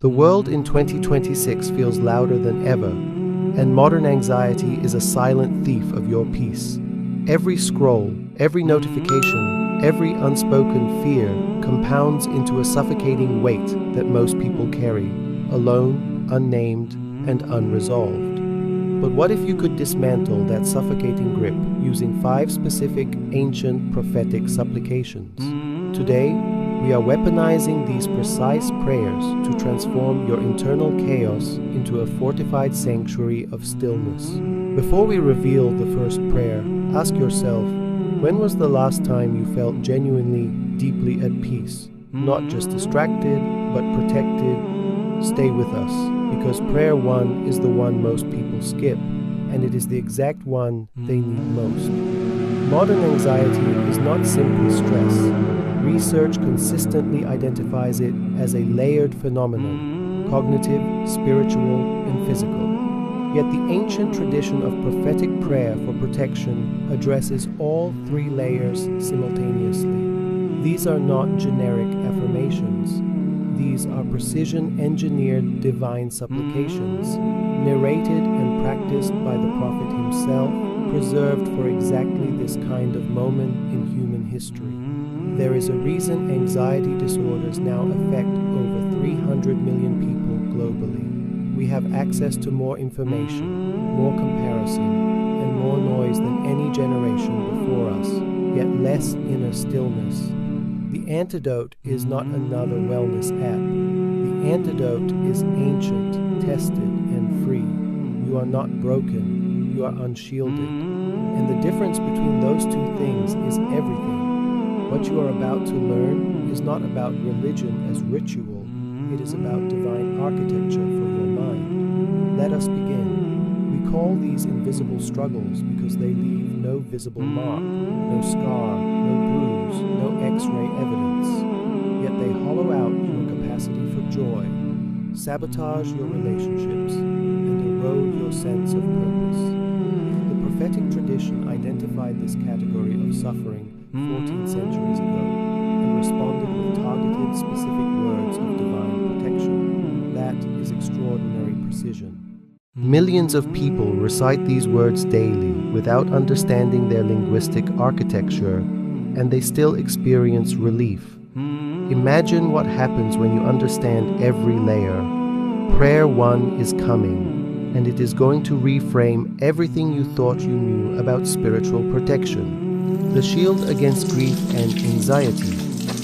The world in 2026 feels louder than ever, and modern anxiety is a silent thief of your peace. Every scroll, every notification, every unspoken fear compounds into a suffocating weight that most people carry, alone, unnamed, and unresolved. But what if you could dismantle that suffocating grip using 5 specific ancient prophetic supplications? Today, we are weaponizing these precise prayers to transform your internal chaos into a fortified sanctuary of stillness. Before we reveal the first prayer, ask yourself, when was the last time you felt genuinely, deeply at peace? Not just distracted, but protected. Stay with us, because prayer 1 is the one most people skip, and it is the exact one they need most. Modern anxiety is not simply stress. Research consistently identifies it as a layered phenomenon, cognitive, spiritual, and physical. Yet the ancient tradition of prophetic prayer for protection addresses all 3 layers simultaneously. These are not generic affirmations. These are precision-engineered divine supplications, narrated and practiced by the prophet himself, preserved for exactly this kind of moment in human history. There is a reason anxiety disorders now affect over 300 million people globally. We have access to more information, more comparison, and more noise than any generation before us, yet less inner stillness. The antidote is not another wellness app. The antidote is ancient, tested, and free. You are not broken, you are unshielded. And the difference between those 2 things is everything. What you are about to learn is not about religion as ritual, it is about divine architecture for your mind. Let us begin. We call these invisible struggles because they leave no visible mark, no scar, no bruise, no X-ray evidence. Yet they hollow out your capacity for joy, sabotage your relationships, and erode your sense of purpose. The prophetic tradition identified this category of suffering 14 centuries ago and responded with targeted, specific words of divine protection. That is extraordinary precision. Millions of people recite these words daily without understanding their linguistic architecture, and they still experience relief. Imagine what happens when you understand every layer. Prayer 1 is coming, and it is going to reframe everything you thought you knew about spiritual protection. The shield against grief and anxiety.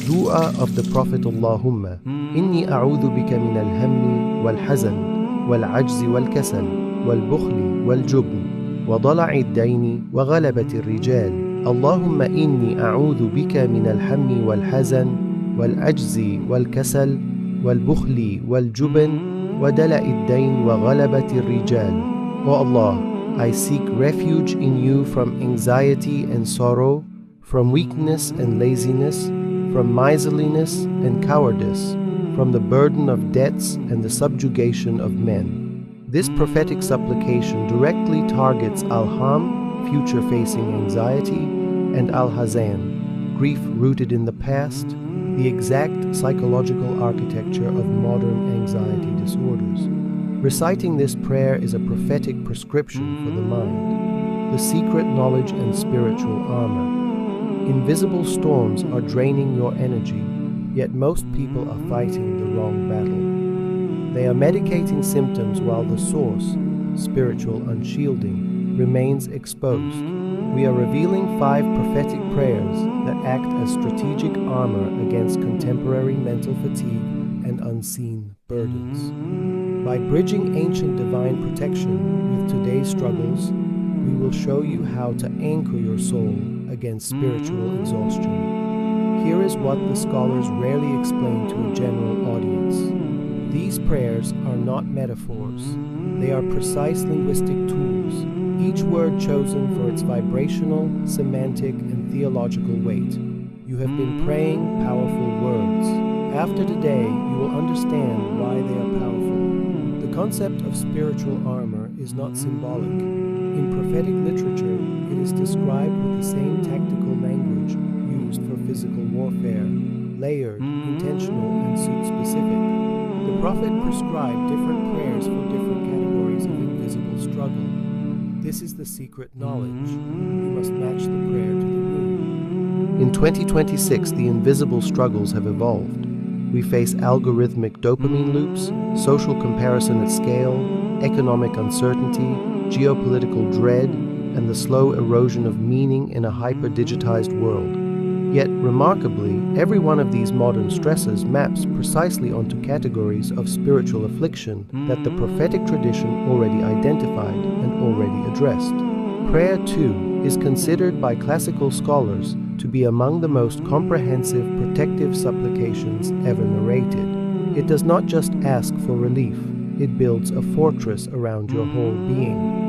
Dua of the Prophet Allahumma inni a'udhu bika min al-hammi wal-hazan wal-ajzi wal-kasal wal-bukhli wal-jubn wa dala'i ad-dayni wa ghalabati ar-rijal. Allahumma inni a'udhu bika min al-hammi wal-hazan wal-ajzi wal-kasal wal-bukhli wal-jubn wa dala'i ad-dayn wa ghalabati ar-rijal. O Allah, I seek refuge in you from anxiety and sorrow, from weakness and laziness, from miserliness and cowardice, from the burden of debts and the subjugation of men. This prophetic supplication directly targets al-ham, future-facing anxiety, and al-hazan, grief rooted in the past, the exact psychological architecture of modern anxiety disorders. Reciting this prayer is a prophetic prescription for the mind, the secret knowledge and spiritual armor. Invisible storms are draining your energy, yet most people are fighting the wrong battle. They are medicating symptoms while the source, spiritual unshielding, remains exposed. We are revealing 5 prophetic prayers that act as strategic armor against contemporary mental fatigue and unseen burdens. By bridging ancient divine protection with today's struggles, we will show you how to anchor your soul against spiritual exhaustion. Here is what the scholars rarely explain to a general audience. These prayers are not metaphors. They are precise linguistic tools, each word chosen for its vibrational, semantic, and theological weight. You have been praying powerful words. After today, you will understand why they are powerful. The concept of spiritual armor is not symbolic. In prophetic literature, it is described with the same tactical language used for physical warfare, layered, intentional, and suit-specific. The prophet prescribed different prayers for different categories of invisible struggle. This is the secret knowledge. You must match the prayer to the room. In 2026, the invisible struggles have evolved. We face algorithmic dopamine loops, social comparison at scale, economic uncertainty, geopolitical dread, and the slow erosion of meaning in a hyper-digitized world. Yet, remarkably, every one of these modern stresses maps precisely onto categories of spiritual affliction that the prophetic tradition already identified and already addressed. Prayer, too, is considered by classical scholars to be among the most comprehensive protective supplications ever narrated. It does not just ask for relief, it builds a fortress around your whole being.